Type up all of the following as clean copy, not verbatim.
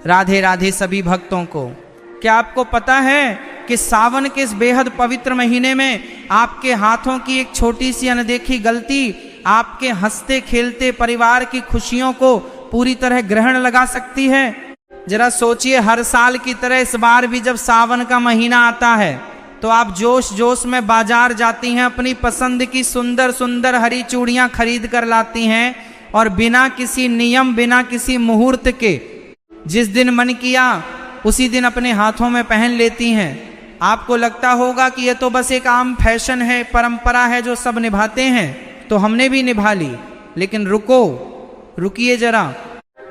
राधे राधे सभी भक्तों को। क्या आपको पता है कि सावन के इस बेहद पवित्र महीने में आपके हाथों की एक छोटी सी अनदेखी गलती आपके हंसते खेलते परिवार की खुशियों को पूरी तरह ग्रहण लगा सकती है। जरा सोचिए, हर साल की तरह इस बार भी जब सावन का महीना आता है तो आप जोश जोश में बाजार जाती हैं, अपनी पसंद की सुंदर सुंदर हरी चूड़ियां खरीद कर लाती हैं और बिना किसी नियम, बिना किसी मुहूर्त के जिस दिन मन किया उसी दिन अपने हाथों में पहन लेती हैं। आपको लगता होगा कि यह तो बस एक आम फैशन है, परंपरा है जो सब निभाते हैं, तो हमने भी निभा ली। लेकिन रुकिए जरा,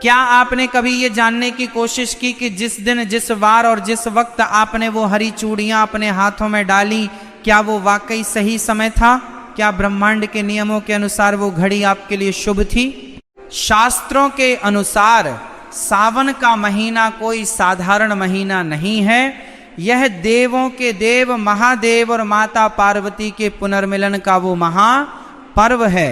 क्या आपने कभी ये जानने की कोशिश की कि जिस दिन, जिस वार और जिस वक्त आपने वो हरी चूड़ियां अपने हाथों में डाली, क्या वो वाकई सही समय था? क्या ब्रह्मांड के नियमों के अनुसार वो घड़ी आपके लिए शुभ थी? शास्त्रों के अनुसार सावन का महीना कोई साधारण महीना नहीं है। यह देवों के देव महादेव और माता पार्वती के पुनर्मिलन का वो महापर्व है,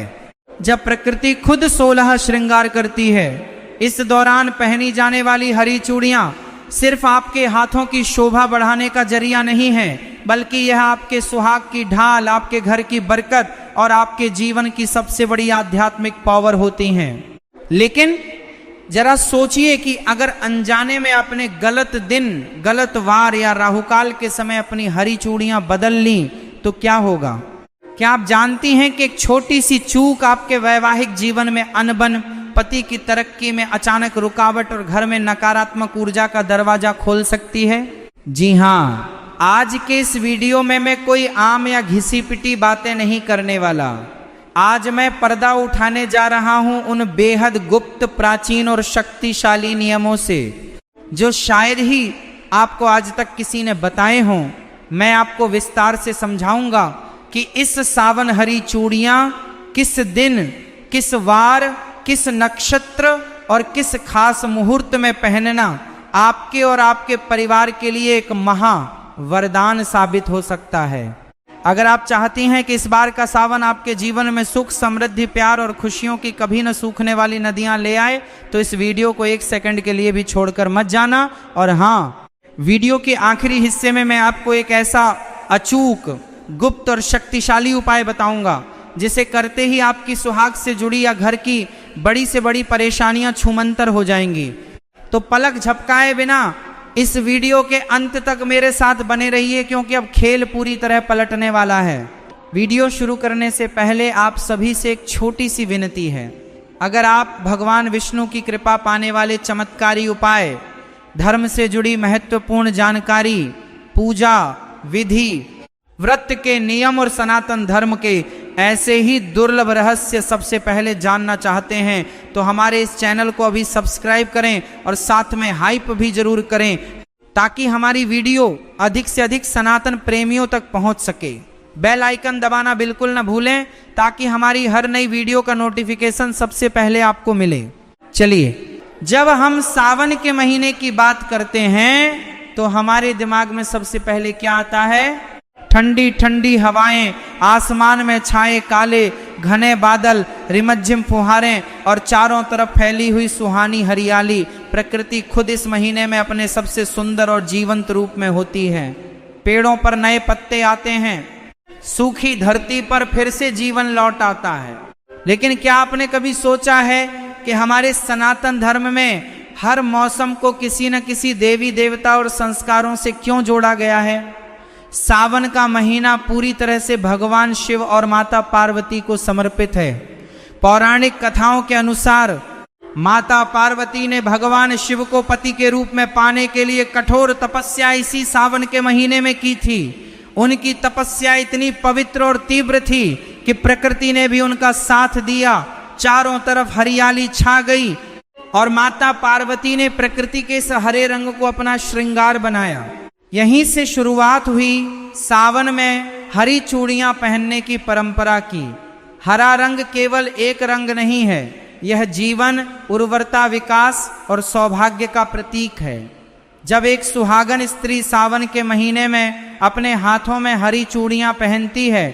जब प्रकृति खुद 16 श्रृंगार करती है। इस दौरान पहनी जाने वाली हरी चूड़ियां सिर्फ आपके हाथों की शोभा बढ़ाने का जरिया नहीं है, बल्कि यह आपके सुहाग की ढाल, आपके घर की बरकत और आपके जीवन की सबसे बड़ी आध्यात्मिक पावर होती हैं। लेकिन जरा सोचिए कि अगर अनजाने में आपने गलत दिन, गलत वार या राहुकाल के समय अपनी हरी चूड़ियां बदल ली तो क्या होगा? क्या आप जानती हैं कि एक छोटी सी चूक आपके वैवाहिक जीवन में अनबन, पति की तरक्की में अचानक रुकावट और घर में नकारात्मक ऊर्जा का दरवाजा खोल सकती है? जी हाँ, आज के इस वीडियो में मैं कोई आम या घिसी पिटी बातें नहीं करने वाला। आज मैं पर्दा उठाने जा रहा हूं उन बेहद गुप्त, प्राचीन और शक्तिशाली नियमों से जो शायद ही आपको आज तक किसी ने बताए हों। मैं आपको विस्तार से समझाऊंगा कि इस सावन हरी चूड़ियां किस दिन, किस वार, किस नक्षत्र और किस खास मुहूर्त में पहनना आपके और आपके परिवार के लिए एक महा वरदान साबित हो सकता है। अगर आप चाहती हैं कि इस बार का सावन आपके जीवन में सुख, समृद्धि, प्यार और खुशियों की कभी न सूखने वाली नदियां ले आए, तो इस वीडियो को 1 सेकंड के लिए भी छोड़कर मत जाना। और हाँ, वीडियो के आखिरी हिस्से में मैं आपको एक ऐसा अचूक, गुप्त और शक्तिशाली उपाय बताऊंगा जिसे करते ही आपकी सुहाग से जुड़ी या घर की बड़ी से बड़ी परेशानियां छूमंतर हो जाएंगी। तो पलक झपकाए बिना इस वीडियो के अंत तक मेरे साथ बने रहिए, क्योंकि अब खेल पूरी तरह पलटने वाला है। वीडियो शुरू करने से पहले आप सभी से एक छोटी सी विनती है। अगर आप भगवान विष्णु की कृपा पाने वाले चमत्कारी उपाय, धर्म से जुड़ी महत्वपूर्ण जानकारी, पूजा विधि, व्रत के नियम और सनातन धर्म के ऐसे ही दुर्लभ रहस्य सबसे पहले जानना चाहते हैं, तो हमारे इस चैनल को अभी सब्सक्राइब करें और साथ में हाइप भी जरूर करें, ताकि हमारी वीडियो अधिक से अधिक सनातन प्रेमियों तक पहुंच सके। बेल आइकन दबाना बिल्कुल न भूलें, ताकि हमारी हर नई वीडियो का नोटिफिकेशन सबसे पहले आपको मिले। चलिए, जब हम सावन के महीने की बात करते हैं तो हमारे दिमाग में सबसे पहले क्या आता है? ठंडी ठंडी हवाएं, आसमान में छाए काले घने बादल, रिमझिम फुहारें और चारों तरफ फैली हुई सुहानी हरियाली। प्रकृति खुद इस महीने में अपने सबसे सुंदर और जीवंत रूप में होती है। पेड़ों पर नए पत्ते आते हैं, सूखी धरती पर फिर से जीवन लौट आता है। लेकिन क्या आपने कभी सोचा है कि हमारे सनातन धर्म में हर मौसम को किसी न किसी देवी देवता और संस्कारों से क्यों जोड़ा गया है? सावन का महीना पूरी तरह से भगवान शिव और माता पार्वती को समर्पित है। पौराणिक कथाओं के अनुसार माता पार्वती ने भगवान शिव को पति के रूप में पाने के लिए कठोर तपस्या इसी सावन के महीने में की थी। उनकी तपस्या इतनी पवित्र और तीव्र थी कि प्रकृति ने भी उनका साथ दिया। चारों तरफ हरियाली छा गई और माता पार्वती ने प्रकृति के इस हरे रंग को अपना श्रृंगार बनाया। यहीं से शुरुआत हुई सावन में हरी चूड़ियां पहनने की परंपरा की। हरा रंग केवल एक रंग नहीं है, यह जीवन, उर्वरता, विकास और सौभाग्य का प्रतीक है। जब एक सुहागन स्त्री सावन के महीने में अपने हाथों में हरी चूड़ियां पहनती है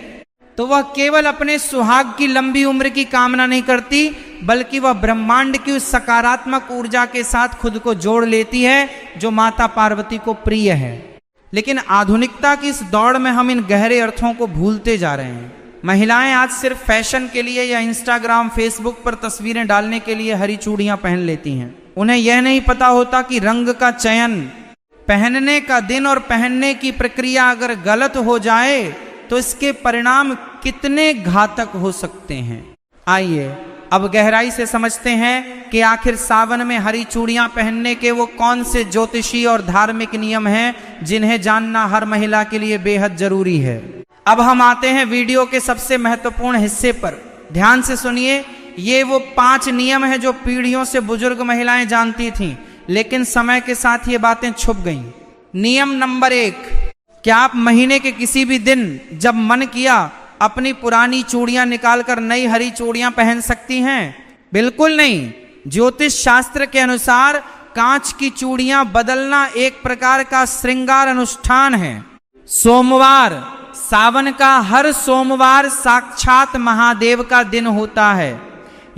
तो वह केवल अपने सुहाग की लंबी उम्र की कामना नहीं करती, बल्कि वह ब्रह्मांड की उस सकारात्मक ऊर्जा के साथ खुद को जोड़ लेती है जो माता पार्वती को प्रिय है। लेकिन आधुनिकता की इस दौड़ में हम इन गहरे अर्थों को भूलते जा रहे हैं। महिलाएं आज सिर्फ फैशन के लिए या इंस्टाग्राम फेसबुक पर तस्वीरें डालने के लिए हरी चूड़ियां पहन लेती हैं। उन्हें यह नहीं पता होता कि रंग का चयन, पहनने का दिन और पहनने की प्रक्रिया अगर गलत हो जाए तो इसके परिणाम कितने घातक हो सकते हैं। आइए अब गहराई से समझते हैं कि आखिर सावन में हरी चूड़ियां पहनने के वो कौन से ज्योतिषी और धार्मिक नियम हैं जिन्हें जानना हर महिला के लिए बेहद जरूरी है। अब हम आते हैं वीडियो के सबसे महत्वपूर्ण हिस्से पर। ध्यान से सुनिए, ये वो 5 नियम हैं जो पीढ़ियों से बुजुर्ग महिलाएं जानती थीं, लेकिन समय के साथ ये बातें छुप गईं। नियम नंबर 1, क्या आप महीने के किसी भी दिन जब मन किया अपनी पुरानी चूड़ियां निकालकर नई हरी चूड़ियां पहन सकती हैं? बिल्कुल नहीं। ज्योतिष शास्त्र के अनुसार कांच की चूड़ियां बदलना एक प्रकार का श्रृंगार अनुष्ठान है। सोमवार, सावन का हर सोमवार साक्षात महादेव का दिन होता है।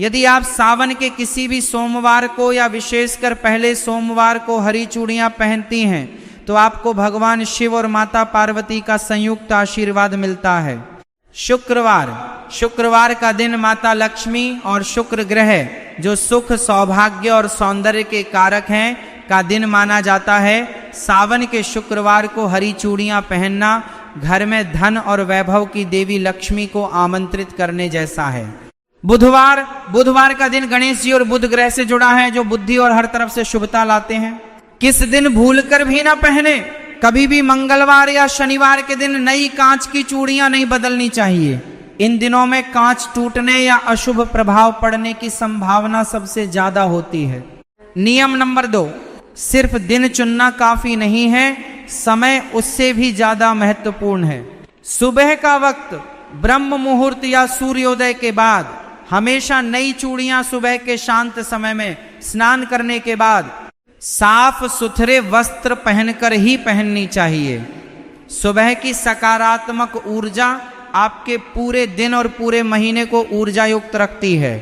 यदि आप सावन के किसी भी सोमवार को या विशेषकर पहले सोमवार को हरी चूड़ियां पहनती हैं तो आपको भगवान शिव और माता पार्वती का संयुक्त आशीर्वाद मिलता है। शुक्रवार का दिन माता लक्ष्मी और शुक्र ग्रह जो सुख, सौभाग्य और सौंदर्य के कारक हैं का दिन माना जाता है। सावन के शुक्रवार को हरी चूड़ियां पहनना घर में धन और वैभव की देवी लक्ष्मी को आमंत्रित करने जैसा है। बुधवार का दिन गणेश जी और बुध ग्रह से जुड़ा है जो बुद्धि और हर तरफ से शुभता लाते हैं। किस दिन भूलकर भी ना पहने। कभी भी मंगलवार या शनिवार के दिन नई कांच की चूड़ियां नहीं बदलनी चाहिए। इन दिनों में कांच टूटने या अशुभ प्रभाव पड़ने की संभावना सबसे ज्यादा होती है। नियम नंबर 2, सिर्फ दिन चुनना काफी नहीं है, समय उससे भी ज्यादा महत्वपूर्ण है। सुबह का वक्त ब्रह्म मुहूर्त या सूर्योदय के बाद हमेशा नई चूड़ियां सुबह के शांत समय में स्नान करने के बाद साफ सुथरे वस्त्र पहनकर ही पहननी चाहिए। सुबह की सकारात्मक ऊर्जा आपके पूरे दिन और पूरे महीने को ऊर्जा युक्त रखती है।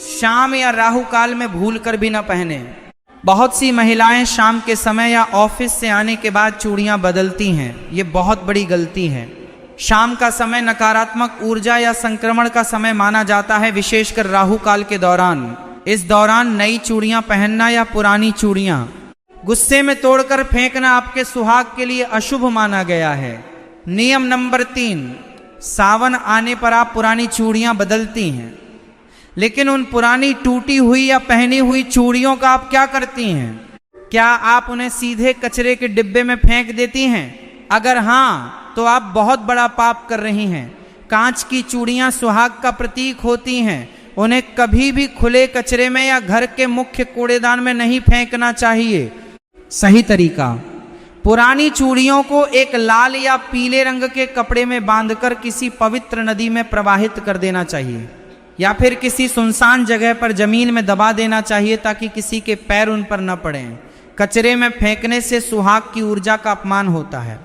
शाम या राहु काल में भूलकर भी न पहने। बहुत सी महिलाएं शाम के समय या ऑफिस से आने के बाद चूड़ियां बदलती हैं। ये बहुत बड़ी गलती है। शाम का समय नकारात्मक ऊर्जा या संक्रमण का समय माना जाता है, विशेषकर राहु काल के दौरान। इस दौरान नई चूड़ियां पहनना या पुरानी चूड़ियां गुस्से में तोड़कर फेंकना आपके सुहाग के लिए अशुभ माना गया है। नियम नंबर 3, सावन आने पर आप पुरानी चूड़ियां बदलती हैं, लेकिन उन पुरानी टूटी हुई या पहनी हुई चूड़ियों का आप क्या करती हैं? क्या आप उन्हें सीधे कचरे के डिब्बे में फेंक देती हैं? अगर हाँ, तो आप बहुत बड़ा पाप कर रही हैं। कांच की चूड़ियां सुहाग का प्रतीक होती हैं। उन्हें कभी भी खुले कचरे में या घर के मुख्य कूड़ेदान में नहीं फेंकना चाहिए। सही तरीका, पुरानी चूड़ियों को एक लाल या पीले रंग के कपड़े में बांधकर किसी पवित्र नदी में प्रवाहित कर देना चाहिए या फिर किसी सुनसान जगह पर जमीन में दबा देना चाहिए ताकि किसी के पैर उन पर न पड़ें। कचरे में फेंकने से सुहाग की ऊर्जा का अपमान होता है।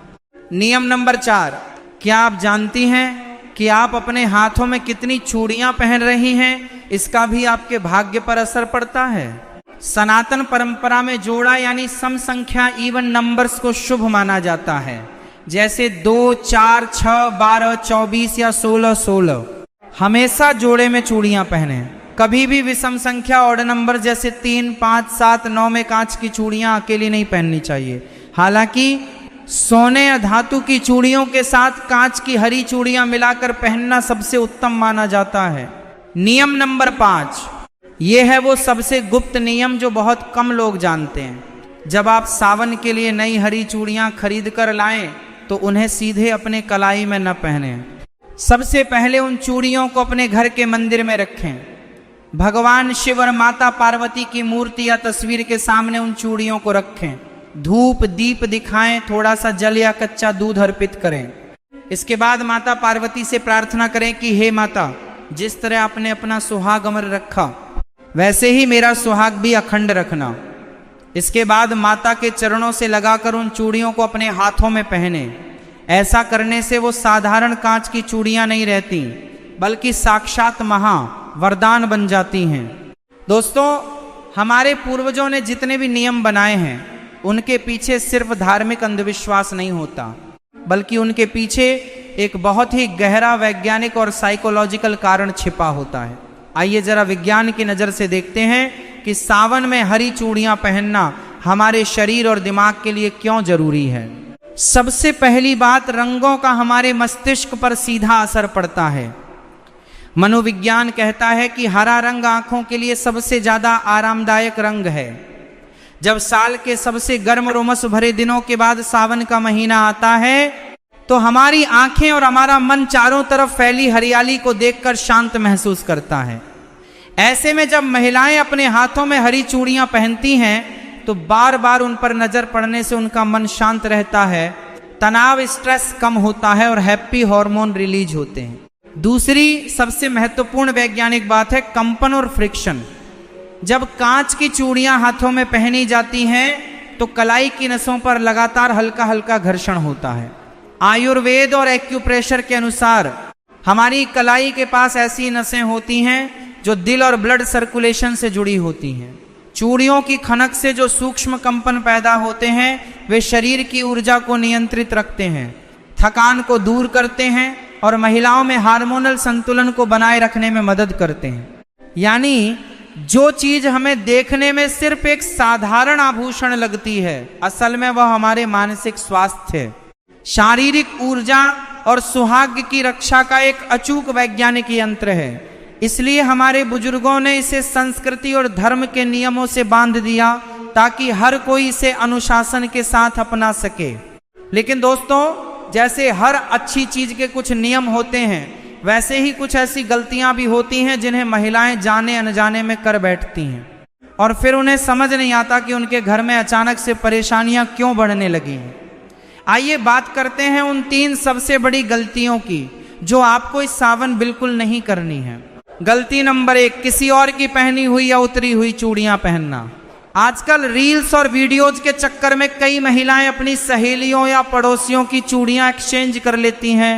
नियम नंबर 4, क्या आप जानती हैं कि आप अपने हाथों में कितनी चूड़ियां पहन रही हैं? इसका भी आपके भाग्य पर असर पड़ता है। सनातन परंपरा में जोड़ा यानी सम संख्या इवन नंबर्स को शुभ माना जाता है, जैसे 2, 4, 6, 12, 24 या 16। हमेशा जोड़े में चूड़ियां पहने। कभी भी विषम संख्या ऑड नंबर जैसे 3, 5, 7, 9 में कांच की चूड़ियां अकेली नहीं पहननी चाहिए। हालांकि सोने या धातु की चूड़ियों के साथ कांच की हरी चूड़ियां मिलाकर पहनना सबसे उत्तम माना जाता है। नियम नंबर 5, ये है वो सबसे गुप्त नियम जो बहुत कम लोग जानते हैं। जब आप सावन के लिए नई हरी चूड़ियां खरीद कर लाएं तो उन्हें सीधे अपने कलाई में न पहने। सबसे पहले उन चूड़ियों को अपने घर के मंदिर में रखें। भगवान शिव और माता पार्वती की मूर्ति या तस्वीर के सामने उन चूड़ियों को रखें। धूप दीप दिखाएं, थोड़ा सा जल या कच्चा दूध अर्पित करें। इसके बाद माता पार्वती से प्रार्थना करें कि हे माता, जिस तरह आपने अपना सुहाग अमर रखा वैसे ही मेरा सुहाग भी अखंड रखना। इसके बाद माता के चरणों से लगाकर उन चूड़ियों को अपने हाथों में पहने। ऐसा करने से वो साधारण कांच की चूड़ियां नहीं रहती, बल्कि साक्षात वरदान बन जाती हैं। दोस्तों, हमारे पूर्वजों ने जितने भी नियम बनाए हैं उनके पीछे सिर्फ धार्मिक अंधविश्वास नहीं होता, बल्कि उनके पीछे एक बहुत ही गहरा वैज्ञानिक और साइकोलॉजिकल कारण छिपा होता है। आइए जरा विज्ञान की नज़र से देखते हैं कि सावन में हरी चूड़ियां पहनना हमारे शरीर और दिमाग के लिए क्यों जरूरी है। सबसे पहली बात, रंगों का हमारे मस्तिष्क पर सीधा असर पड़ता है। मनोविज्ञान कहता है कि हरा रंग आंखों के लिए सबसे ज्यादा आरामदायक रंग है। जब साल के सबसे गर्म रोमस भरे दिनों के बाद सावन का महीना आता है तो हमारी आंखें और हमारा मन चारों तरफ फैली हरियाली को देखकर शांत महसूस करता है। ऐसे में जब महिलाएं अपने हाथों में हरी चूड़ियां पहनती हैं तो बार बार उन पर नजर पड़ने से उनका मन शांत रहता है, तनाव स्ट्रेस कम होता है और हैप्पी हार्मोन रिलीज होते हैं। दूसरी सबसे महत्वपूर्ण वैज्ञानिक बात है कंपन और फ्रिक्शन। जब कांच की चूड़ियां हाथों में पहनी जाती हैं तो कलाई की नसों पर लगातार हल्का हल्का घर्षण होता है। आयुर्वेद और एक्यूप्रेशर के अनुसार हमारी कलाई के पास ऐसी नसें होती हैं जो दिल और ब्लड सर्कुलेशन से जुड़ी होती हैं। चूड़ियों की खनक से जो सूक्ष्म कंपन पैदा होते हैं वे शरीर की ऊर्जा को नियंत्रित रखते हैं, थकान को दूर करते हैं और महिलाओं में हार्मोनल संतुलन को बनाए रखने में मदद करते हैं। यानी जो चीज हमें देखने में सिर्फ एक साधारण आभूषण लगती है, असल में वह हमारे मानसिक स्वास्थ्य, शारीरिक ऊर्जा और सुहाग की रक्षा का एक अचूक वैज्ञानिक यंत्र है। इसलिए हमारे बुजुर्गों ने इसे संस्कृति और धर्म के नियमों से बांध दिया ताकि हर कोई इसे अनुशासन के साथ अपना सके। लेकिन दोस्तों, जैसे हर अच्छी चीज के कुछ नियम होते हैं, वैसे ही कुछ ऐसी गलतियां भी होती हैं जिन्हें महिलाएं जाने अनजाने में कर बैठती हैं और फिर उन्हें समझ नहीं आता कि उनके घर में अचानक से परेशानियां क्यों बढ़ने लगी हैं। आइए बात करते हैं उन 3 सबसे बड़ी गलतियों की जो आपको इस सावन बिल्कुल नहीं करनी है। गलती नंबर 1, किसी और की पहनी हुई या उतरी हुई चूड़ियां पहनना। आजकल रील्स और वीडियोज के चक्कर में कई महिलाएं अपनी सहेलियों या पड़ोसियों की चूड़ियां एक्सचेंज कर लेती हैं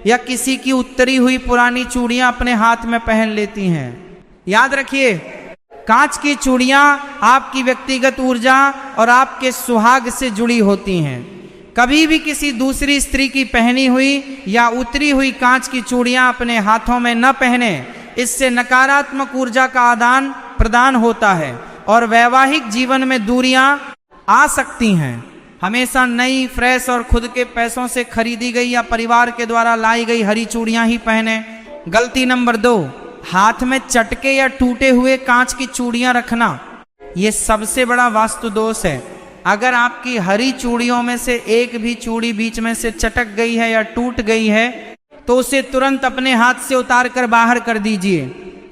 या किसी की उतरी हुई पुरानी चूड़ियां अपने हाथ में पहन लेती हैं। याद रखिए, कांच की चूड़ियां आपकी व्यक्तिगत ऊर्जा और आपके सुहाग से जुड़ी होती हैं। कभी भी किसी दूसरी स्त्री की पहनी हुई या उतरी हुई कांच की चूड़ियां अपने हाथों में न पहने। इससे नकारात्मक ऊर्जा का आदान प्रदान होता है और वैवाहिक जीवन में दूरियां आ सकती हैं। हमेशा नई, फ्रेश और खुद के पैसों से खरीदी गई या परिवार के द्वारा लाई गई हरी चूड़ियां ही पहने। गलती नंबर 2, हाथ में चटके या टूटे हुए कांच की चूड़ियां रखना। ये सबसे बड़ा वास्तु दोष है। अगर आपकी हरी चूड़ियों में से एक भी चूड़ी बीच में से चटक गई है या टूट गई है तो उसे तुरंत अपने हाथ से उतार कर बाहर कर दीजिए।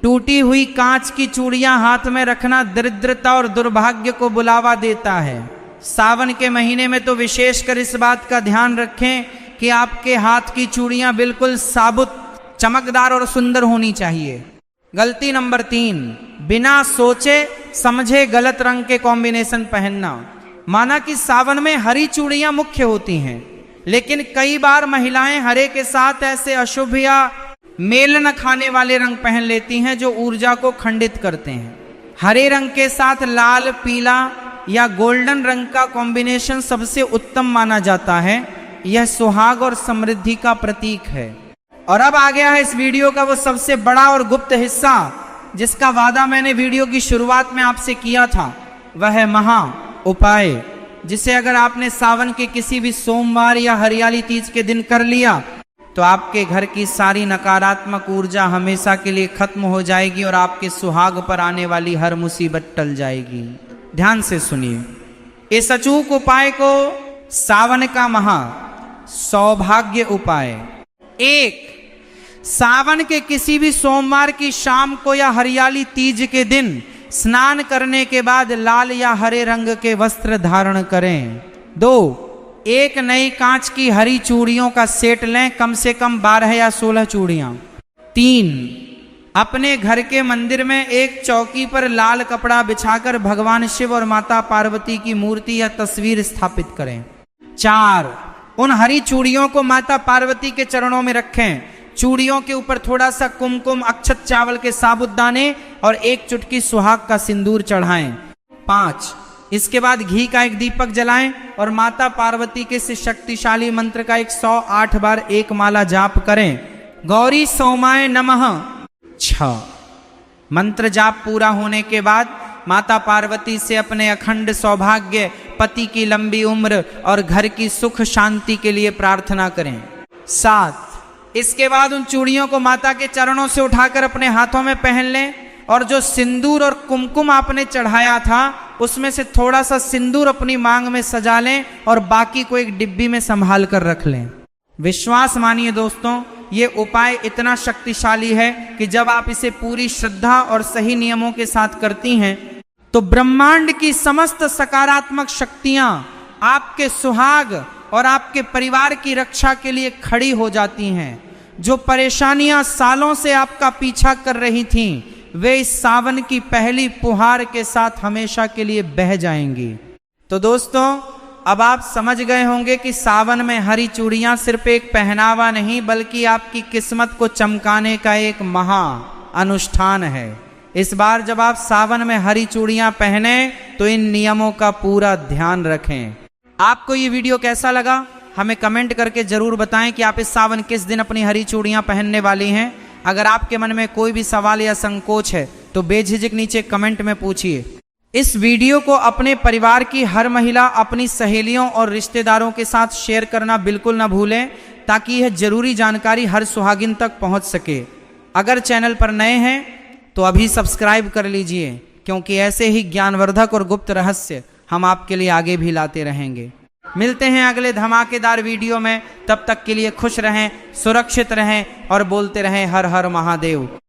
टूटी हुई कांच की चूड़ियां हाथ में रखना दरिद्रता और दुर्भाग्य को बुलावा देता है। सावन के महीने में तो विशेषकर इस बात का ध्यान रखें कि आपके हाथ की चूड़ियां बिल्कुल साबुत, चमकदार और सुंदर होनी चाहिए। गलती नंबर 3, बिना सोचे समझे गलत रंग के कॉम्बिनेशन पहनना। माना कि सावन में हरी चूड़ियां मुख्य होती हैं, लेकिन कई बार महिलाएं हरे के साथ ऐसे अशुभ या मेल न खाने वाले रंग पहन लेती हैं जो ऊर्जा को खंडित करते हैं। हरे रंग के साथ लाल, पीला या गोल्डन रंग का कॉम्बिनेशन सबसे उत्तम माना जाता है। यह सुहाग और समृद्धि का प्रतीक है। और अब आ गया है इस वीडियो का वो सबसे बड़ा और गुप्त हिस्सा जिसका वादा मैंने वीडियो की शुरुआत में आपसे किया था। वह है महा उपाय, जिसे अगर आपने सावन के किसी भी सोमवार या हरियाली तीज के दिन कर लिया तो आपके घर की सारी नकारात्मक ऊर्जा हमेशा के लिए खत्म हो जाएगी और आपके सुहाग पर आने वाली हर मुसीबत टल जाएगी। ध्यान से सुनिए इस अचूक उपाय को, सावन का महा सौभाग्य उपाय। 1, सावन के किसी भी सोमवार की शाम को या हरियाली तीज के दिन स्नान करने के बाद लाल या हरे रंग के वस्त्र धारण करें। 2, एक नई कांच की हरी चूड़ियों का सेट लें, कम से कम 12 या 16 चूड़ियां। 3, अपने घर के मंदिर में एक चौकी पर लाल कपड़ा बिछाकर भगवान शिव और माता पार्वती की मूर्ति या तस्वीर स्थापित करें। 4, उन हरी चूड़ियों को माता पार्वती के चरणों में रखें। चूड़ियों के ऊपर थोड़ा सा कुमकुम, अक्षत चावल के साबुदाने और 1 चुटकी सुहाग का सिंदूर चढ़ाएं। 5, इसके बाद घी का एक दीपक जलाएं और माता पार्वती के इस शक्तिशाली मंत्र का 108 बार एक माला जाप करें। गौरी सोमाय नमः। 6, मंत्र जाप पूरा होने के बाद माता पार्वती से अपने अखंड सौभाग्य, पति की लंबी उम्र और घर की सुख शांति के लिए प्रार्थना करें। 7, इसके बाद उन चूड़ियों को माता के चरणों से उठाकर अपने हाथों में पहन लें और जो सिंदूर और कुमकुम आपने चढ़ाया था उसमें से थोड़ा सा सिंदूर अपनी मांग में सजा लें और बाकी को एक डिब्बी में संभाल कर रख लें। विश्वास मानिए दोस्तों, ये उपाय इतना शक्तिशाली है कि जब आप इसे पूरी श्रद्धा और सही नियमों के साथ करती हैं तो ब्रह्मांड की समस्त सकारात्मक शक्तियां आपके सुहाग और आपके परिवार की रक्षा के लिए खड़ी हो जाती हैं। जो परेशानियां सालों से आपका पीछा कर रही थीं, वे इस सावन की पहली फुहार के साथ हमेशा के लिए बह जाएंगी। तो दोस्तों, अब आप समझ गए होंगे कि सावन में हरी चूड़ियां सिर्फ एक पहनावा नहीं बल्कि आपकी किस्मत को चमकाने का एक महा अनुष्ठान है। इस बार जब आप सावन में हरी चूड़ियां पहने तो इन नियमों का पूरा ध्यान रखें। आपको ये वीडियो कैसा लगा हमें कमेंट करके जरूर बताएं कि आप इस सावन किस दिन अपनी हरी चूड़ियां पहनने वाली हैं। अगर आपके मन में कोई भी सवाल या संकोच है तो बेझिझक नीचे कमेंट में पूछिए। इस वीडियो को अपने परिवार की हर महिला अपनी सहेलियों और रिश्तेदारों के साथ शेयर करना बिल्कुल ना भूलें ताकि यह जरूरी जानकारी हर सुहागिन तक पहुंच सके। अगर चैनल पर नए हैं तो अभी सब्सक्राइब कर लीजिए, क्योंकि ऐसे ही ज्ञानवर्धक और गुप्त रहस्य हम आपके लिए आगे भी लाते रहेंगे। मिलते हैं अगले धमाकेदार वीडियो में, तब तक के लिए खुश रहें, सुरक्षित रहें और बोलते रहें हर हर महादेव।